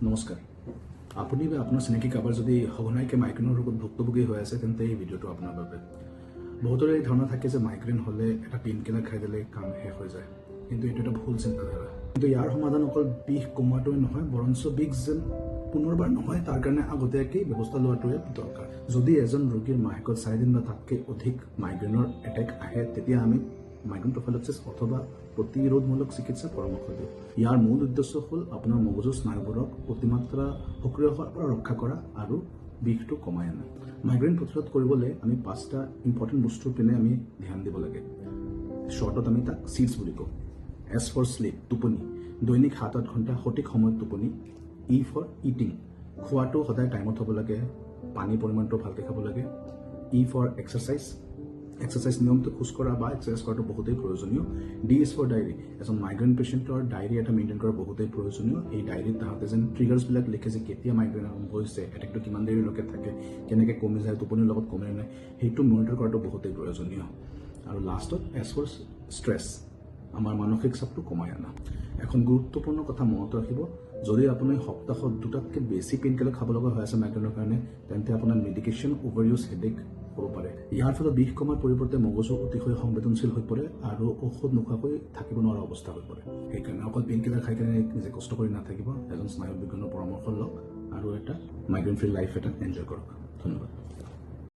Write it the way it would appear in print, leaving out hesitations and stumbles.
নমস্কাৰ। আপুনি বা আপোনাৰ চিনাকি কাৰোবাৰ যদি সঘনাইকৈ মাইগ্ৰেনৰ ৰোগত ভুক্তভোগী হৈ আছে তেন্তে এই ভিডিঅ'টো আপোনাৰ বাবে। বহুতৰে এই ধাৰণা থাকে যে মাইগ্ৰেন হ'লে এটা পেইন কিলাৰ খাই দিলে কাম শেষ হৈ যায়, কিন্তু এইটো এটা ভুল চিন্তাধাৰা। কিন্তু ইয়াৰ সমাধান অকল বিষ কমোৱাটোৱে নহয়, বৰঞ্চ বিষ যেন পুনৰবাৰ নহয় তাৰ কাৰণে আগতীয়াকৈ ব্যৱস্থা লোৱাটোৱে দৰকাৰ। যদি এজন ৰোগীৰ মাহেকত 4 দিন বা তাতকৈ অধিক মাইগ্ৰেনৰ এটেক আহে, তেতিয়া আমি মাইগ্ৰেন প্ৰফাইলেক্সিছ অথবা প্ৰতিৰোধমূলক চিকিৎসা পৰামৰ্শ দিওঁ। ইয়াৰ মূল উদ্দেশ্য হ'ল আপোনাৰ মগজুৰ স্নায়ুবোৰক অতিমাত্ৰা সক্ৰিয় হোৱাৰ পৰা ৰক্ষা কৰা আৰু বিষটো কমাই আনা। মাইগ্ৰেন প্ৰতিৰোধ কৰিবলৈ আমি 5টা ইম্পৰ্টেণ্ট বস্তুৰ পিনে আমি ধ্যান দিব লাগে। শ্বৰ্টত আমি তাক চিডছ বুলি কওঁ। এছ ফৰ শ্লিপ, টোপনি, দৈনিক 7-8 ঘণ্টা সঠিক সময়ত টোপনি। ই ফৰ ইটিং, খোৱাটো সদায় টাইমত হ'ব লাগে, পানীৰ পৰিমাণটো ভালকৈ খাব লাগে। ই ফৰ এক্সাৰচাইজ, নিয়মটো খোজকঢ়া বা এক্সাৰচাইজ কৰাটো বহুতেই প্ৰয়োজনীয়। ডি ইজ ফৰ ডায়েৰী, এজন মাইগ্ৰেন পেচেণ্টৰ ডায়েৰী এটা মেইনটেইন কৰা বহুতেই প্ৰয়োজনীয়। এই ডায়েৰীত তাহাঁতে যেন ট্ৰিগাৰ্ছবিলাক লিখে যে কেতিয়া মাইগ্ৰেন আৰম্ভ হৈছে, এটেকটো কিমান দেৰিলৈকে থাকে, কেনেকৈ কমি যায়, টোপনিৰ লগত কমে নাই, সেইটো মনিটৰ কৰাটো বহুতেই প্ৰয়োজনীয়। আৰু লাষ্টত এছ ফৰ ষ্ট্ৰেছ, আমাৰ মানসিক চাপটো কমাই অনা। এখন গুৰুত্বপূৰ্ণ কথা মনত ৰাখিব, যদি আপুনি সপ্তাহত 2টাতকৈ বেছি পেইন কিলাৰ খাব লগা হৈ আছে মাইগ্ৰেনৰ কাৰণে, তেন্তে আপোনাৰ মেডিকেশ্যন অভাৰইউজ হেডেক হ'ব পাৰে। ইয়াৰ ফলত বিষ কমাৰ পৰিৱৰ্তে মগজু অতিশয় সংবেদনশীল হৈ পৰে আৰু ঔষধ নোখোৱাকৈ থাকিব নোৱাৰা অৱস্থা হৈ পৰে। সেইকাৰণে অকল পেইন কিলাৰ খাই কিনে নিজে কষ্ট কৰি নাথাকিব, এজন স্নায়ু বিজ্ঞানৰ পৰামৰ্শ লওক আৰু এটা মাইগ্ৰেন ফ্ৰী লাইফ এটা এনজয় কৰক। ধন্যবাদ।